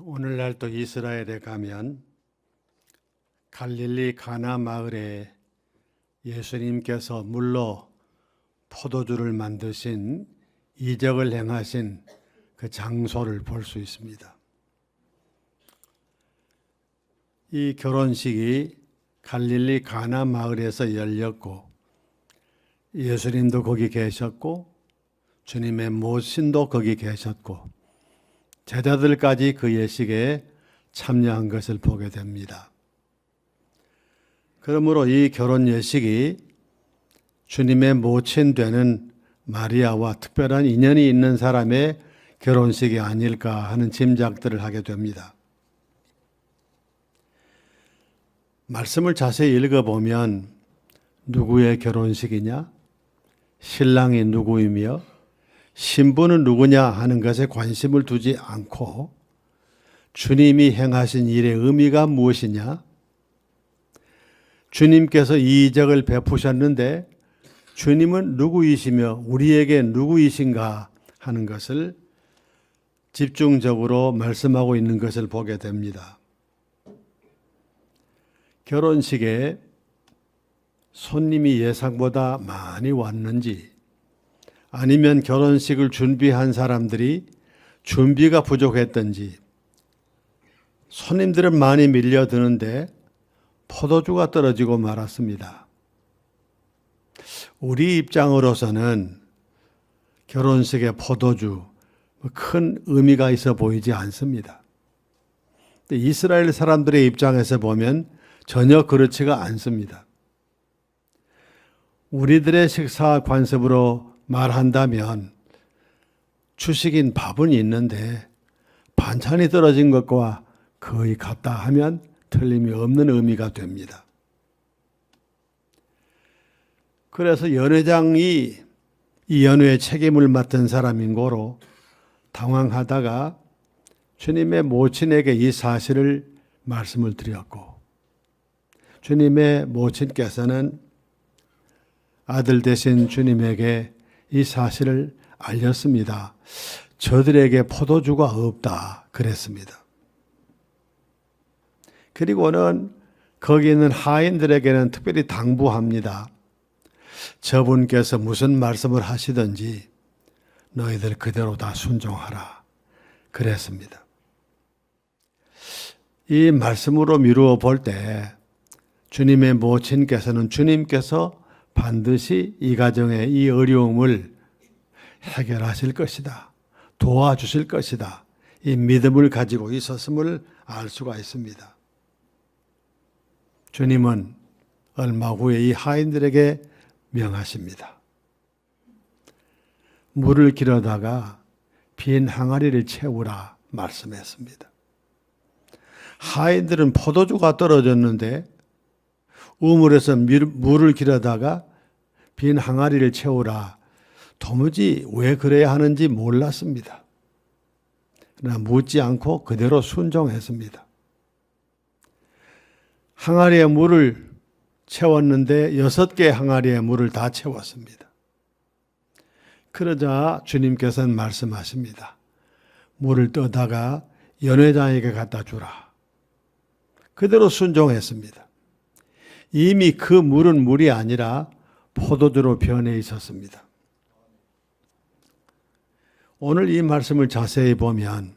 오늘날 또 이스라엘에 가면 갈릴리 가나 마을에 예수님께서 물로 포도주를 만드신 이적을 행하신 그 장소를 볼 수 있습니다. 이 결혼식이 갈릴리 가나 마을에서 열렸고 예수님도 거기 계셨고 주님의 모신도 거기 계셨고 제자들까지 그 예식에 참여한 것을 보게 됩니다. 그러므로 이 결혼 예식이 주님의 모친 되는 마리아와 특별한 인연이 있는 사람의 결혼식이 아닐까 하는 짐작들을 하게 됩니다. 말씀을 자세히 읽어보면 누구의 결혼식이냐? 신랑이 누구이며 신부는 누구냐 하는 것에 관심을 두지 않고 주님이 행하신 일의 의미가 무엇이냐? 주님께서 이 이적을 베푸셨는데 주님은 누구이시며 우리에게 누구이신가 하는 것을 집중적으로 말씀하고 있는 것을 보게 됩니다. 결혼식에 손님이 예상보다 많이 왔는지 아니면 결혼식을 준비한 사람들이 준비가 부족했던지 손님들은 많이 밀려드는데 포도주가 떨어지고 말았습니다. 우리 입장으로서는 결혼식에 포도주 큰 의미가 있어 보이지 않습니다. 이스라엘 사람들의 입장에서 보면 전혀 그렇지가 않습니다. 우리들의 식사 관습으로 말한다면 주식인 밥은 있는데 반찬이 떨어진 것과 거의 같다 하면 틀림이 없는 의미가 됩니다. 그래서 연회장이 이 연회의 책임을 맡은 사람인 고로 당황하다가 주님의 모친에게 이 사실을 말씀을 드렸고 주님의 모친께서는 아들 되신 주님에게 이 사실을 알렸습니다. 저들에게 포도주가 없다 그랬습니다. 그리고는 거기 있는 하인들에게는 특별히 당부합니다. 저분께서 무슨 말씀을 하시든지 너희들 그대로 다 순종하라 그랬습니다. 이 말씀으로 미루어 볼 때 주님의 모친께서는 주님께서 반드시 이 가정의 이 어려움을 해결하실 것이다. 도와주실 것이다. 이 믿음을 가지고 있었음을 알 수가 있습니다. 주님은 얼마 후에 이 하인들에게 명하십니다. 물을 길어다가 빈 항아리를 채우라 말씀했습니다. 하인들은 포도주가 떨어졌는데 우물에서 물을 길어다가 빈 항아리를 채우라. 도무지 왜 그래야 하는지 몰랐습니다. 그러나 묻지 않고 그대로 순종했습니다. 항아리에 물을 채웠는데 6개의 항아리에 물을 다 채웠습니다. 그러자 주님께서는 말씀하십니다. 물을 떠다가 연회장에게 갖다 주라. 그대로 순종했습니다. 이미 그 물은 물이 아니라 포도주로 변해 있었습니다. 오늘 이 말씀을 자세히 보면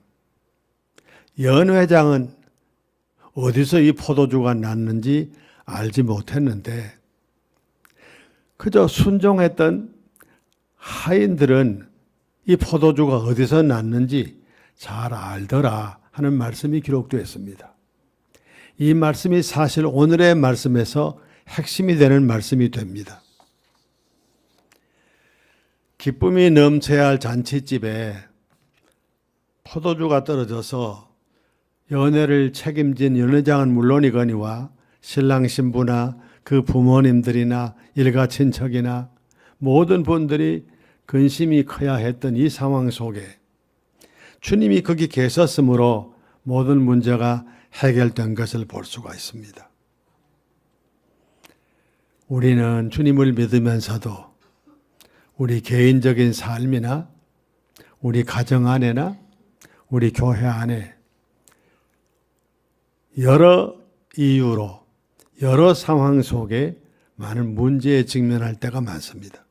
연회장은 어디서 이 포도주가 났는지 알지 못했는데 그저 순종했던 하인들은 이 포도주가 어디서 났는지 잘 알더라 하는 말씀이 기록되어 있습니다. 이 말씀이 사실 오늘의 말씀에서 핵심이 되는 말씀이 됩니다. 기쁨이 넘쳐야 할 잔치집에 포도주가 떨어져서 연회를 책임진 연회장은 물론이거니와 신랑 신부나 그 부모님들이나 일가 친척이나 모든 분들이 근심이 커야 했던 이 상황 속에 주님이 거기 계셨으므로 모든 문제가 해결된 것을 볼 수가 있습니다. 우리는 주님을 믿으면서도 우리 개인적인 삶이나 우리 가정 안에나 우리 교회 안에 여러 이유로 여러 상황 속에 많은 문제에 직면할 때가 많습니다.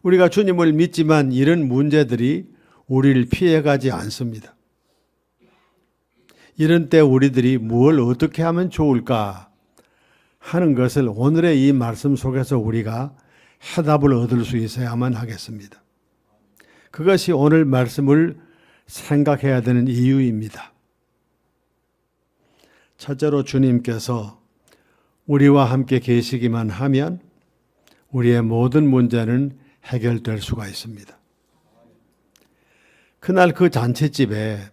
우리가 주님을 믿지만 이런 문제들이 우리를 피해가지 않습니다. 이런 때 우리들이 뭘 어떻게 하면 좋을까 하는 것을 오늘의 이 말씀 속에서 우리가 해답을 얻을 수 있어야만 하겠습니다. 그것이 오늘 말씀을 생각해야 되는 이유입니다. 첫째로 주님께서 우리와 함께 계시기만 하면 우리의 모든 문제는 해결될 수가 있습니다. 그날 그 잔치집에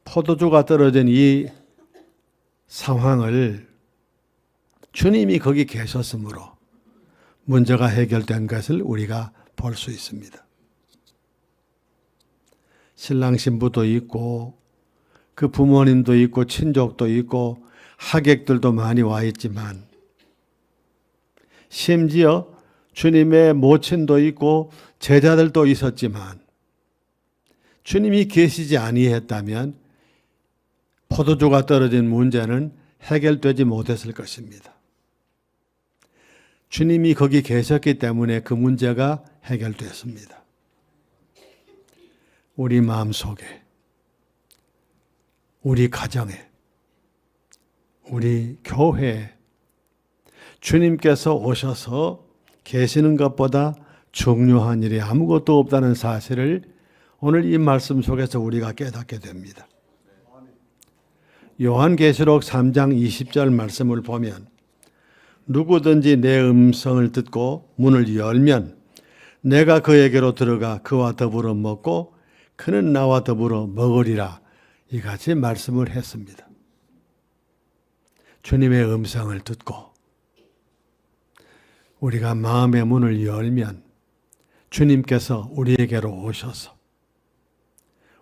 포도주가 떨어진 이 상황을 주님이 거기 계셨으므로 문제가 해결된 것을 우리가 볼 수 있습니다. 신랑 신부도 있고 그 부모님도 있고 친족도 있고 하객들도 많이 와 있지만 심지어 주님의 모친도 있고 제자들도 있었지만 주님이 계시지 아니했다면 포도주가 떨어진 문제는 해결되지 못했을 것입니다. 주님이 거기 계셨기 때문에 그 문제가 해결됐습니다. 우리 마음속에, 우리 가정에, 우리 교회에 주님께서 오셔서 계시는 것보다 중요한 일이 아무것도 없다는 사실을 오늘 이 말씀 속에서 우리가 깨닫게 됩니다. 요한계시록 3장 20절 말씀을 보면 누구든지 내 음성을 듣고 문을 열면 내가 그에게로 들어가 그와 더불어 먹고 그는 나와 더불어 먹으리라 이같이 말씀을 했습니다. 주님의 음성을 듣고 우리가 마음의 문을 열면 주님께서 우리에게로 오셔서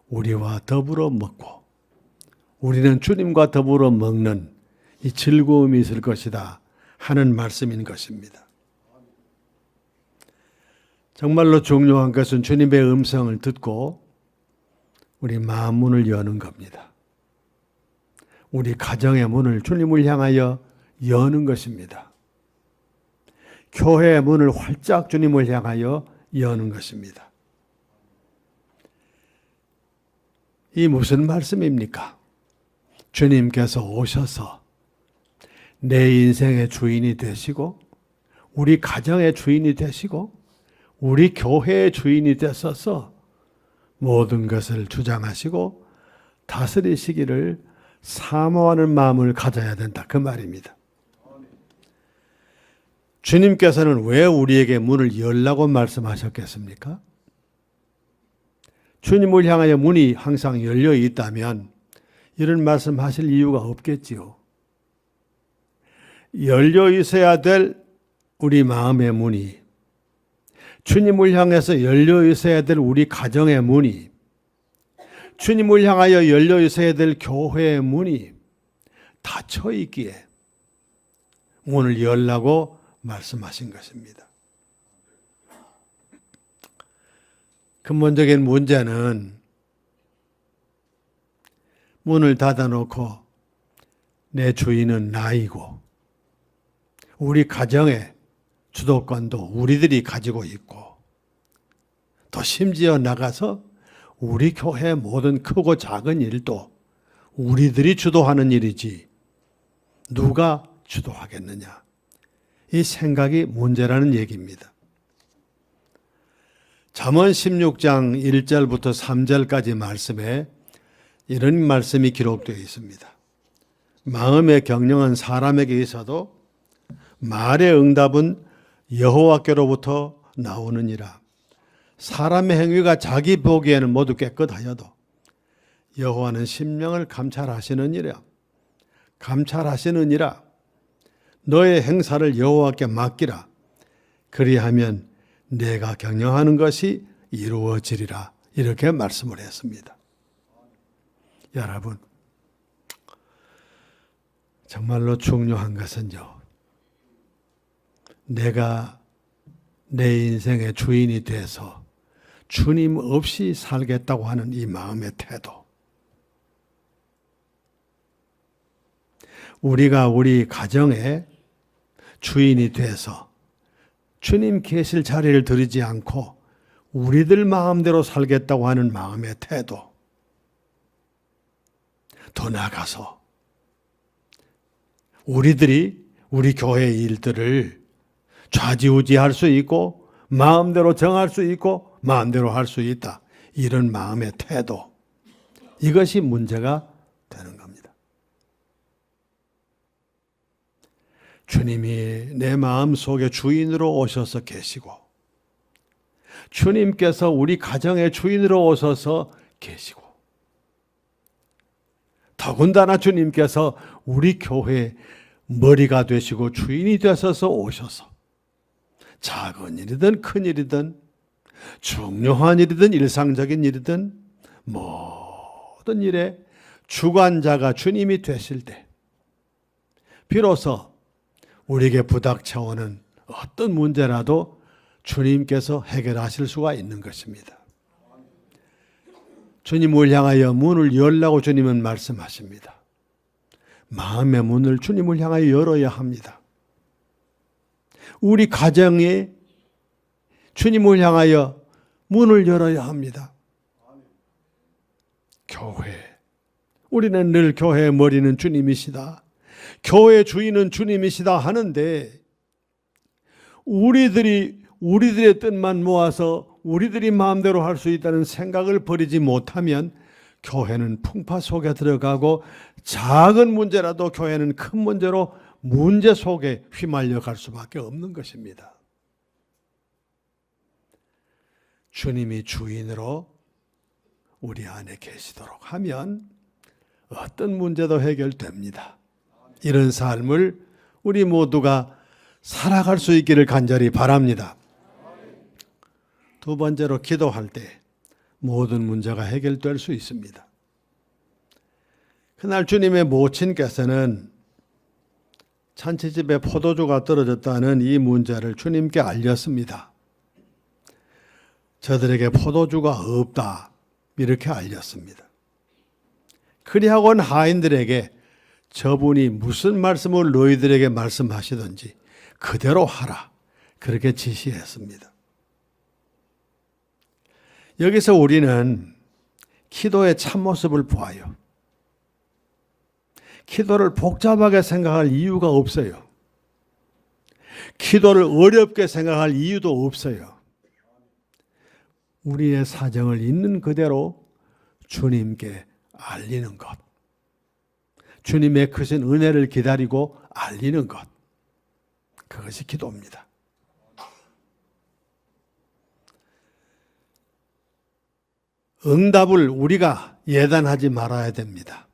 우리와 더불어 먹고 우리는 주님과 더불어 먹는 이 즐거움이 있을 것이다 하는 말씀인 것입니다. 정말로 중요한 것은 주님의 음성을 듣고 우리 마음 문을 여는 겁니다. 우리 가정의 문을 주님을 향하여 여는 것입니다. 교회의 문을 활짝 주님을 향하여 여는 것입니다. 이 무슨 말씀입니까? 주님께서 오셔서 내 인생의 주인이 되시고 우리 가정의 주인이 되시고 우리 교회의 주인이 되셔서 모든 것을 주장하시고 다스리시기를 사모하는 마음을 가져야 된다. 그 말입니다. 주님께서는 왜 우리에게 문을 열라고 말씀하셨겠습니까? 주님을 향하여 문이 항상 열려 있다면 이런 말씀하실 이유가 없겠지요. 열려 있어야 될 우리 마음의 문이, 주님을 향해서 열려 있어야 될 우리 가정의 문이, 주님을 향하여 열려 있어야 될 교회의 문이 닫혀 있기에 문을 열라고 말씀하신 것입니다. 근본적인 문제는 문을 닫아놓고 내 주인은 나이고 우리 가정의 주도권도 우리들이 가지고 있고 또 심지어 나가서 우리 교회의 모든 크고 작은 일도 우리들이 주도하는 일이지 누가 주도하겠느냐. 이 생각이 문제라는 얘기입니다. 잠언 16장 1절부터 3절까지 말씀에 이런 말씀이 기록되어 있습니다. 마음의 경영은 사람에게 있어도 말의 응답은 여호와께로부터 나오느니라. 사람의 행위가 자기 보기에는 모두 깨끗하여도 여호와는 심령을 감찰하시느니라. 너의 행사를 여호와께 맡기라. 그리하면 내가 경영하는 것이 이루어지리라. 이렇게 말씀을 했습니다. 여러분, 정말로 중요한 것은요, 내가 내 인생의 주인이 돼서 주님 없이 살겠다고 하는 이 마음의 태도, 우리가 우리 가정의 주인이 돼서 주님 계실 자리를 들이지 않고 우리들 마음대로 살겠다고 하는 마음의 태도, 더 나아가서 우리들이 우리 교회의 일들을 좌지우지할 수 있고 마음대로 정할 수 있고 마음대로 할 수 있다. 이런 마음의 태도, 이것이 문제가 되는 겁니다. 주님이 내 마음속에 주인으로 오셔서 계시고 주님께서 우리 가정의 주인으로 오셔서 계시고 더군다나 주님께서 우리 교회의 머리가 되시고 주인이 되셔서 오셔서 작은 일이든 큰 일이든 중요한 일이든 일상적인 일이든 모든 일에 주관자가 주님이 되실 때 비로소 우리에게 부닥쳐오는 어떤 문제라도 주님께서 해결하실 수가 있는 것입니다. 주님을 향하여 문을 열라고 주님은 말씀하십니다. 마음의 문을 주님을 향하여 열어야 합니다. 우리 가정에 주님을 향하여 문을 열어야 합니다. 교회, 우리는 늘 교회의 머리는 주님이시다, 교회 주인은 주님이시다 하는데 우리들의 뜻만 모아서 우리들이 마음대로 할 수 있다는 생각을 버리지 못하면 교회는 풍파 속에 들어가고 작은 문제라도 교회는 큰 문제로 문제 속에 휘말려 갈 수밖에 없는 것입니다. 주님이 주인으로 우리 안에 계시도록 하면 어떤 문제도 해결됩니다. 이런 삶을 우리 모두가 살아갈 수 있기를 간절히 바랍니다. 두 번째로, 기도할 때 모든 문제가 해결될 수 있습니다. 그날 주님의 모친께서는 잔치집에 포도주가 떨어졌다는 이 문제를 주님께 알렸습니다. 저들에게 포도주가 없다, 이렇게 알렸습니다. 그리하곤 하인들에게 저분이 무슨 말씀을 너희들에게 말씀하시든지 그대로 하라, 그렇게 지시했습니다. 여기서 우리는 기도의 참모습을 보아요. 기도를 복잡하게 생각할 이유가 없어요. 기도를 어렵게 생각할 이유도 없어요. 우리의 사정을 있는 그대로 주님께 알리는 것, 주님의 크신 은혜를 기다리고 알리는 것, 그것이 기도입니다. 응답을 우리가 예단하지 말아야 됩니다.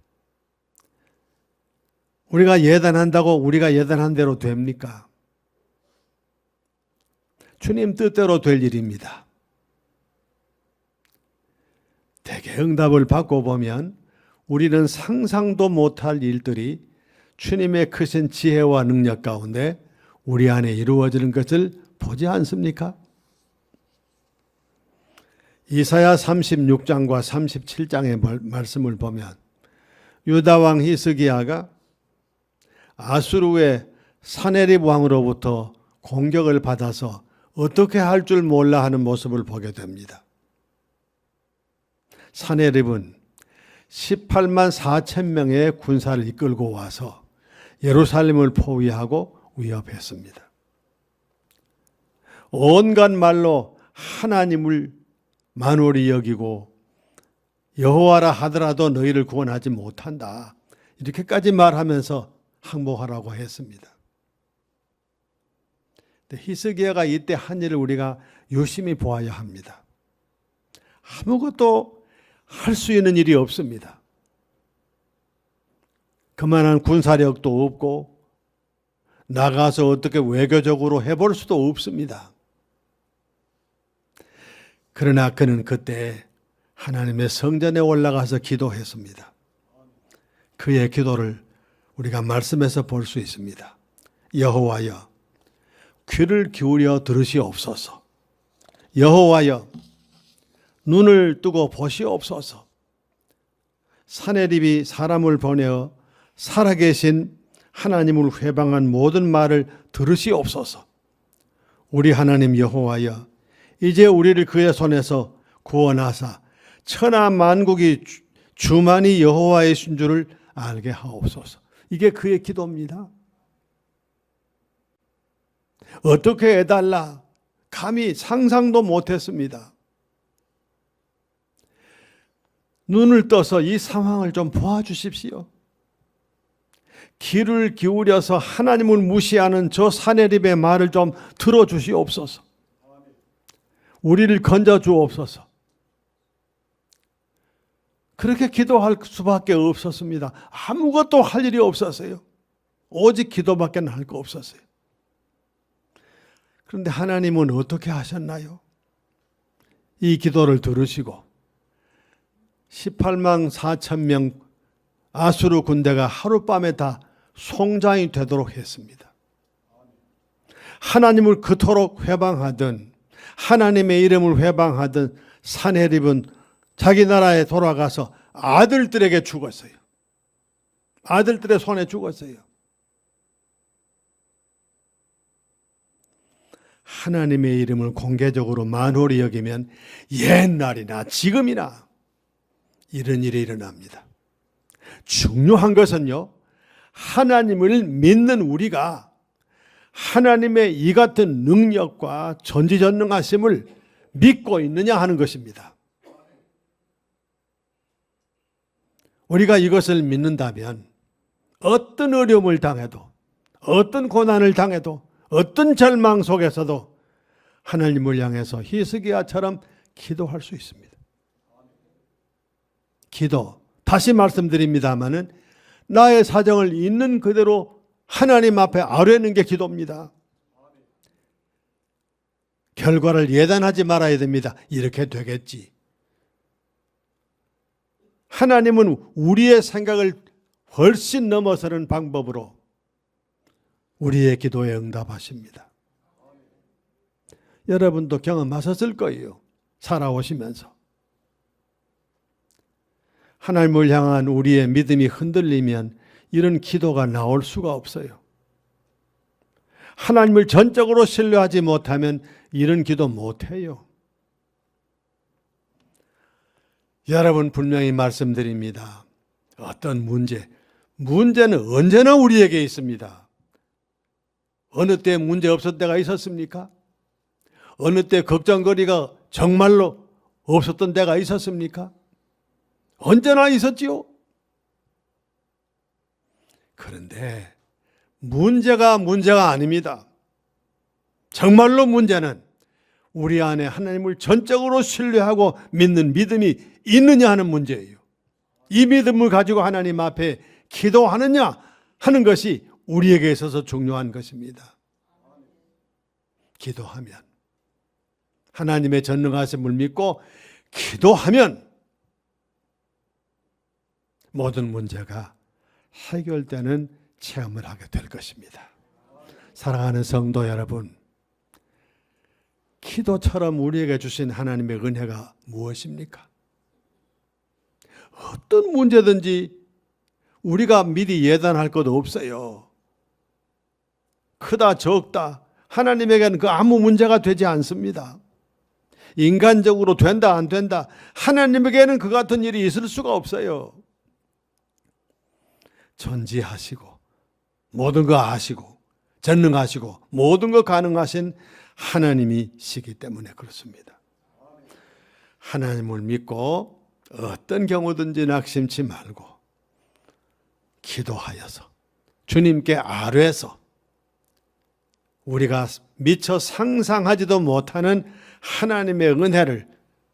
우리가 예단한다고 우리가 예단한 대로 됩니까? 주님 뜻대로 될 일입니다. 대개 응답을 받고 보면 우리는 상상도 못할 일들이 주님의 크신 지혜와 능력 가운데 우리 안에 이루어지는 것을 보지 않습니까? 이사야 36장과 37장의 말씀을 보면 유다 왕 히스기야가 아수르의 사네립 왕으로부터 공격을 받아서 어떻게 할 줄 몰라 하는 모습을 보게 됩니다. 사네립은 18만 4천 명의 군사를 이끌고 와서 예루살렘을 포위하고 위협했습니다. 온갖 말로 하나님을 만홀히 여기고 여호와라 하더라도 너희를 구원하지 못한다, 이렇게까지 말하면서 항복하라고 했습니다. 히스기야가 이때 한 일을 우리가 유심히 보아야 합니다. 아무것도 할 수 있는 일이 없습니다. 그만한 군사력도 없고 나가서 어떻게 외교적으로 해볼 수도 없습니다. 그러나 그는 그때 하나님의 성전에 올라가서 기도했습니다. 그의 기도를 우리가 말씀에서 볼 수 있습니다. 여호와여, 귀를 기울여 들으시옵소서. 여호와여, 눈을 뜨고 보시옵소서. 사네립이 사람을 보내어 살아계신 하나님을 회방한 모든 말을 들으시옵소서. 우리 하나님 여호와여, 이제 우리를 그의 손에서 구원하사 천하 만국이 주만이 여호와의 신 줄을 알게 하옵소서. 이게 그의 기도입니다. 어떻게 해달라? 감히 상상도 못했습니다. 눈을 떠서 이 상황을 좀 보아주십시오. 귀를 기울여서 하나님을 무시하는 저 사내립의 말을 좀 들어주시옵소서. 우리를 건져주옵소서. 그렇게 기도할 수밖에 없었습니다. 아무것도 할 일이 없었어요. 오직 기도밖에 할 거 없었어요. 그런데 하나님은 어떻게 하셨나요? 이 기도를 들으시고 18만 4천 명 아수르 군대가 하룻밤에 다 송장이 되도록 했습니다. 하나님을 그토록 회방하던, 하나님의 이름을 회방하던 사내립은 자기 나라에 돌아가서 아들들에게 죽었어요. 아들들의 손에 죽었어요. 하나님의 이름을 공개적으로 만홀히 여기면 옛날이나 지금이나 이런 일이 일어납니다. 중요한 것은요, 하나님을 믿는 우리가 하나님의 이 같은 능력과 전지전능하심을 믿고 있느냐 하는 것입니다. 우리가 이것을 믿는다면 어떤 어려움을 당해도, 어떤 고난을 당해도, 어떤 절망 속에서도 하나님을 향해서 히스기야처럼 기도할 수 있습니다. 기도, 다시 말씀드립니다마는 나의 사정을 있는 그대로 하나님 앞에 아뢰는 게 기도입니다. 결과를 예단하지 말아야 됩니다. 이렇게 되겠지. 하나님은 우리의 생각을 훨씬 넘어서는 방법으로 우리의 기도에 응답하십니다. 여러분도 경험하셨을 거예요. 살아오시면서. 하나님을 향한 우리의 믿음이 흔들리면 이런 기도가 나올 수가 없어요. 하나님을 전적으로 신뢰하지 못하면 이런 기도 못해요. 여러분, 분명히 말씀드립니다. 어떤 문제는 언제나 우리에게 있습니다. 어느 때 문제 없었던 때가 있었습니까? 어느 때 걱정거리가 정말로 없었던 때가 있었습니까? 언제나 있었지요. 그런데 문제가 아닙니다. 정말로 문제는 우리 안에 하나님을 전적으로 신뢰하고 믿는 믿음이 있느냐 하는 문제예요. 이 믿음을 가지고 하나님 앞에 기도하느냐 하는 것이 우리에게 있어서 중요한 것입니다. 기도하면, 하나님의 전능하심을 믿고 기도하면 모든 문제가 해결되는 체험을 하게 될 것입니다. 사랑하는 성도 여러분, 기도처럼 우리에게 주신 하나님의 은혜가 무엇입니까? 어떤 문제든지 우리가 미리 예단할 것도 없어요. 크다 적다 하나님에게는 그 아무 문제가 되지 않습니다. 인간적으로 된다 안 된다, 하나님에게는 그 같은 일이 있을 수가 없어요. 전지하시고 모든 거 아시고 전능하시고 모든 거 가능하신 하나님이시기 때문에 그렇습니다. 하나님을 믿고 어떤 경우든지 낙심치 말고 기도하여서 주님께 아뢰서 우리가 미처 상상하지도 못하는 하나님의 은혜를,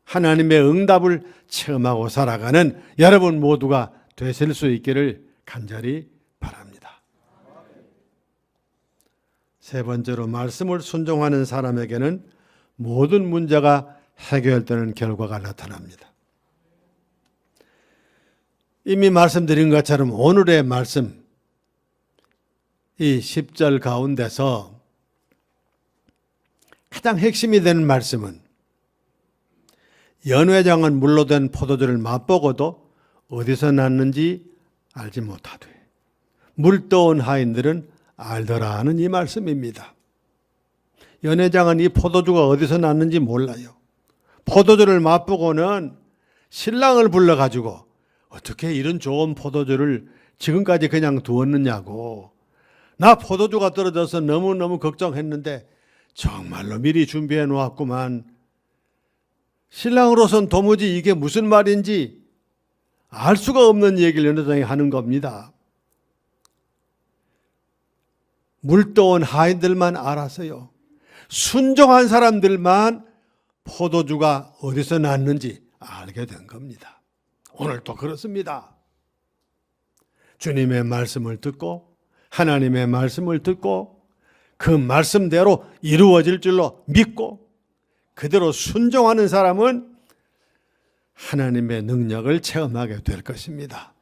하나님의 응답을 체험하고 살아가는 여러분 모두가 되실 수 있기를 간절히 바랍니다. 세 번째로, 말씀을 순종하는 사람에게는 모든 문제가 해결되는 결과가 나타납니다. 이미 말씀드린 것처럼 오늘의 말씀, 이 10절 가운데서 가장 핵심이 되는 말씀은 연회장은 물로 된 포도주를 맛보고도 어디서 났는지 알지 못하되 물떠온 하인들은 알더라 하는 이 말씀입니다. 연회장은 이 포도주가 어디서 났는지 몰라요. 포도주를 맛보고는 신랑을 불러가지고 어떻게 이런 좋은 포도주를 지금까지 그냥 두었느냐고, 나 포도주가 떨어져서 너무너무 걱정했는데 정말로 미리 준비해 놓았구만. 신랑으로선 도무지 이게 무슨 말인지 알 수가 없는 얘기를 연회장이 하는 겁니다. 물떠온 하인들만 알아서요, 순종한 사람들만 포도주가 어디서 났는지 알게 된 겁니다. 오늘도 그렇습니다. 주님의 말씀을 듣고 하나님의 말씀을 듣고 그 말씀대로 이루어질 줄로 믿고 그대로 순종하는 사람은 하나님의 능력을 체험하게 될 것입니다.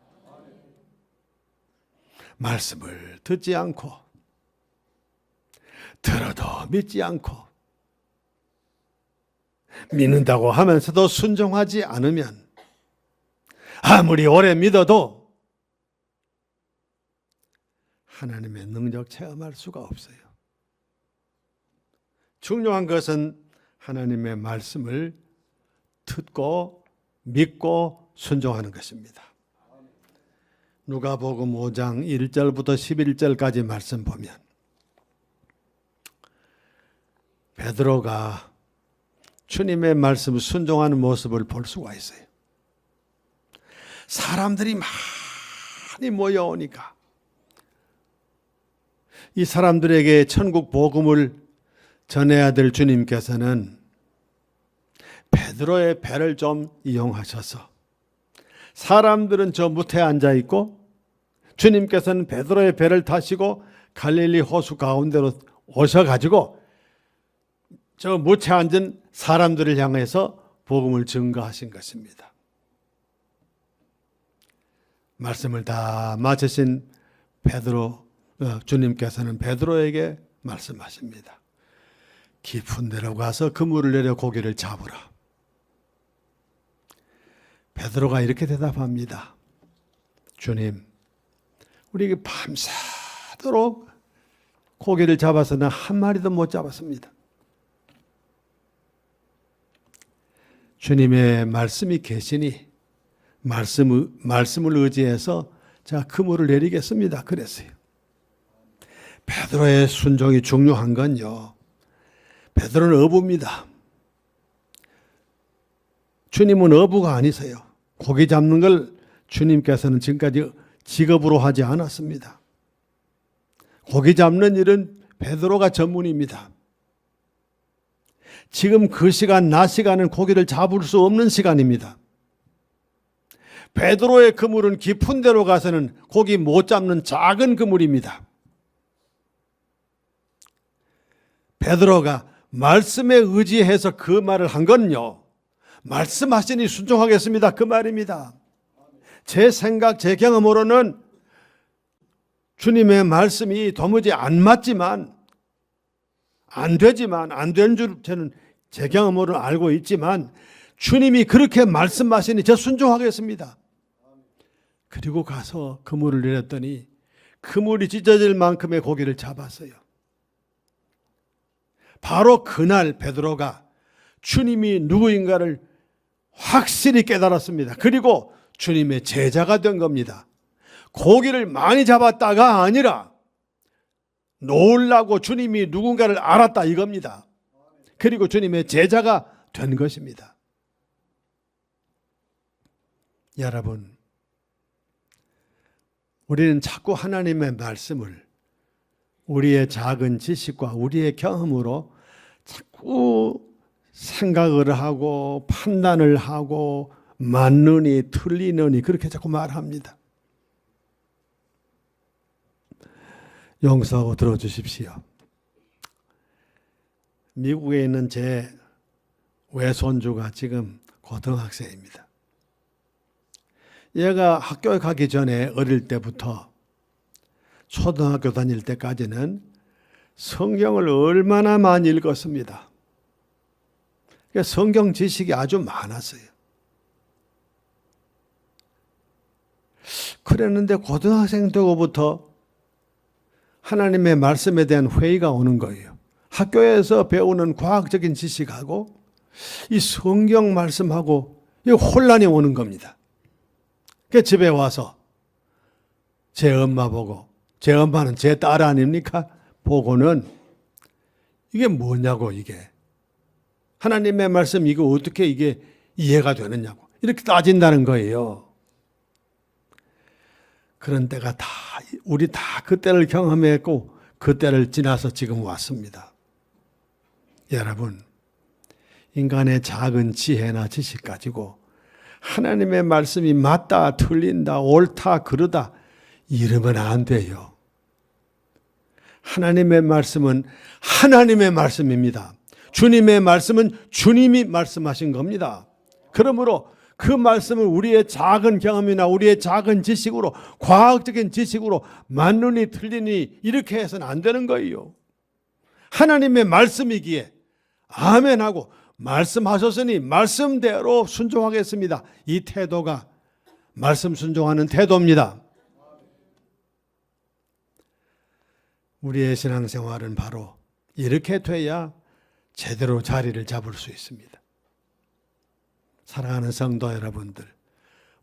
말씀을 듣지 않고 들어도 믿지 않고 믿는다고 하면서도 순종하지 않으면 아무리 오래 믿어도 하나님의 능력 체험할 수가 없어요. 중요한 것은 하나님의 말씀을 듣고 믿고 순종하는 것입니다. 누가복음 5장 1절부터 11절까지 말씀 보면 베드로가 주님의 말씀을 순종하는 모습을 볼 수가 있어요. 사람들이 많이 모여오니까 이 사람들에게 천국 복음을 전해야 될 주님께서는 베드로의 배를 좀 이용하셔서 사람들은 저 무태에 앉아 있고 주님께서는 베드로의 배를 타시고 갈릴리 호수 가운데로 오셔가지고 저 무채 앉은 사람들을 향해서 복음을 증거하신 것입니다. 말씀을 다 마치신 주님께서는 베드로에게 말씀하십니다. 깊은 데로 가서 그물을 내려 고기를 잡으라. 베드로가 이렇게 대답합니다. 주님, 우리 밤새도록 고기를 잡아서는 한 마리도 못 잡았습니다. 주님의 말씀이 계시니 말씀을 의지해서 자 그물을 내리겠습니다. 그랬어요. 베드로의 순종이 중요한 건요, 베드로는 어부입니다. 주님은 어부가 아니세요. 고기 잡는 걸 주님께서는 지금까지 직업으로 하지 않았습니다. 고기 잡는 일은 베드로가 전문입니다. 지금 그 시간, 낮 시간은 고기를 잡을 수 없는 시간입니다. 베드로의 그물은 깊은 데로 가서는 고기 못 잡는 작은 그물입니다. 베드로가 말씀에 의지해서 그 말을 한 건요, 말씀하시니 순종하겠습니다 그 말입니다. 제 생각, 제 경험으로는 주님의 말씀이 도무지 안 맞지만, 안 된 줄 저는 제 경험으로 알고 있지만 주님이 그렇게 말씀하시니 저 순종하겠습니다. 그리고 가서 그물을 내렸더니 그물이 찢어질 만큼의 고기를 잡았어요. 바로 그날 베드로가 주님이 누구인가를 확실히 깨달았습니다. 그리고 주님의 제자가 된 겁니다. 고기를 많이 잡았다가 아니라 놀라고 주님이 누군가를 알았다 이겁니다. 그리고 주님의 제자가 된 것입니다. 여러분, 우리는 자꾸 하나님의 말씀을 우리의 작은 지식과 우리의 경험으로 자꾸 생각을 하고 판단을 하고 맞느니 틀리느니 그렇게 자꾸 말합니다. 용서하고 들어주십시오. 미국에 있는 제 외손주가 지금 고등학생입니다. 얘가 학교에 가기 전에 어릴 때부터 초등학교 다닐 때까지는 성경을 얼마나 많이 읽었습니다. 그러니까 성경 지식이 아주 많았어요. 그랬는데 고등학생 되고부터 하나님의 말씀에 대한 회의가 오는 거예요. 학교에서 배우는 과학적인 지식하고 이 성경 말씀하고 이 혼란이 오는 겁니다. 그 집에 와서 제 엄마 보고, 제 엄마는 제 딸 아닙니까? 보고는 이게 뭐냐고, 이게. 하나님의 말씀 이거 어떻게 이게 이해가 되느냐고. 이렇게 따진다는 거예요. 그런 때가 우리 다 그때를 경험했고 그때를 지나서 지금 왔습니다. 여러분, 인간의 작은 지혜나 지식 가지고 하나님의 말씀이 맞다, 틀린다, 옳다, 그르다 이러면 안 돼요. 하나님의 말씀은 하나님의 말씀입니다. 주님의 말씀은 주님이 말씀하신 겁니다. 그러므로 그 말씀을 우리의 작은 경험이나 우리의 작은 지식으로, 과학적인 지식으로 맞느니 틀리니 이렇게 해서는 안 되는 거예요. 하나님의 말씀이기에 아멘하고 말씀하셨으니 말씀대로 순종하겠습니다. 이 태도가 말씀 순종하는 태도입니다. 우리의 신앙생활은 바로 이렇게 돼야 제대로 자리를 잡을 수 있습니다. 사랑하는 성도 여러분들,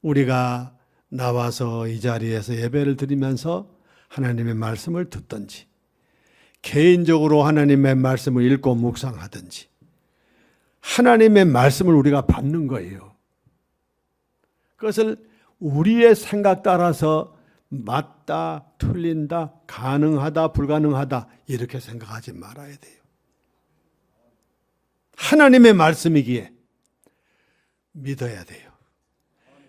우리가 나와서 이 자리에서 예배를 드리면서 하나님의 말씀을 듣든지, 개인적으로 하나님의 말씀을 읽고 묵상하든지, 하나님의 말씀을 우리가 받는 거예요. 그것을 우리의 생각 따라서 맞다, 틀린다, 가능하다, 불가능하다 이렇게 생각하지 말아야 돼요. 하나님의 말씀이기에 믿어야 돼요.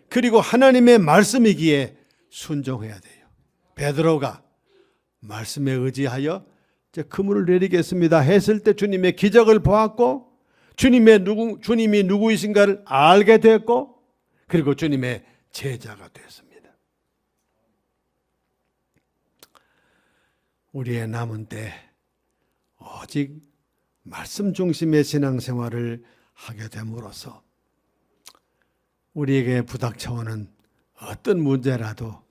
그리고 하나님의 말씀이기에 순종해야 돼요. 베드로가 말씀에 의지하여 그물을 내리겠습니다 했을 때 주님의 기적을 보았고 주님이 누구이신가를 알게 됐고 그리고 주님의 제자가 됐습니다. 우리의 남은 때 오직 말씀 중심의 신앙생활을 하게 됨으로써 우리에게 부닥쳐오는 어떤 문제라도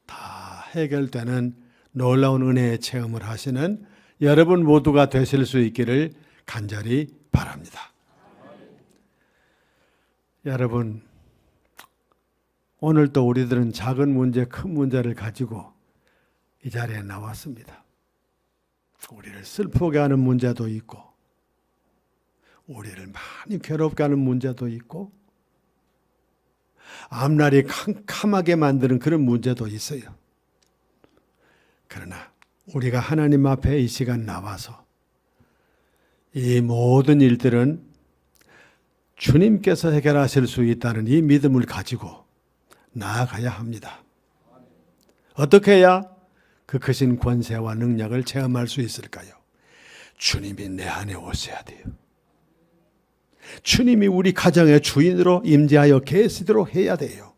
다 해결되는 놀라운 은혜의 체험을 하시는 여러분 모두가 되실 수 있기를 간절히 바랍니다. 여러분, 오늘도 우리들은 작은 문제, 큰 문제를 가지고 이 자리에 나왔습니다. 우리를 슬프게 하는 문제도 있고 우리를 많이 괴롭게 하는 문제도 있고 앞날이 캄캄하게 만드는 그런 문제도 있어요. 그러나 우리가 하나님 앞에 이 시간 나와서 이 모든 일들은 주님께서 해결하실 수 있다는 이 믿음을 가지고 나아가야 합니다. 어떻게 해야 그 크신 권세와 능력을 체험할 수 있을까요? 주님이 내 안에 오셔야 돼요. 주님이 우리 가정의 주인으로 임재하여 계시도록 해야 돼요.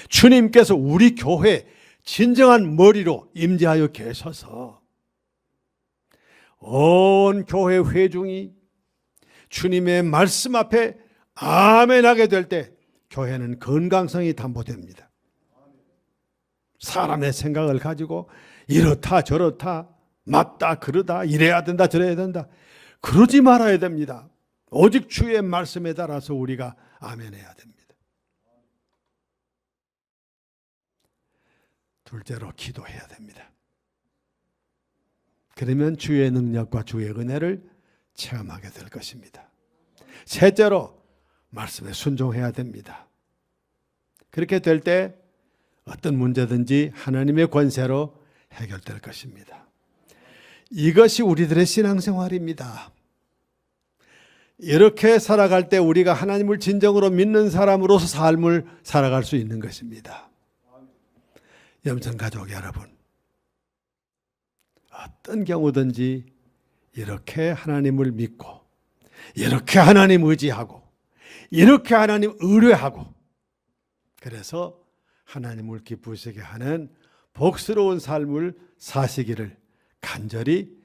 주님께서 우리 교회 진정한 머리로 임재하여 계셔서 온 교회 회중이 주님의 말씀 앞에 아멘하게 될 때 교회는 건강성이 담보됩니다. 사람의 생각을 가지고 이렇다 저렇다 맞다 그러다 이래야 된다 저래야 된다 그러지 말아야 됩니다. 오직 주의 말씀에 따라서 우리가 아멘해야 됩니다. 둘째로 기도해야 됩니다. 그러면 주의 능력과 주의 은혜를 체험하게 될 것입니다. 셋째로 말씀에 순종해야 됩니다. 그렇게 될 때 어떤 문제든지 하나님의 권세로 해결될 것입니다. 이것이 우리들의 신앙생활입니다. 이렇게 살아갈 때 우리가 하나님을 진정으로 믿는 사람으로서 삶을 살아갈 수 있는 것입니다. 염전가족 여러분, 어떤 경우든지 이렇게 하나님을 믿고 이렇게 하나님 의지하고 이렇게 하나님 의뢰하고 그래서 하나님을 기쁘시게 하는 복스러운 삶을 사시기를 간절히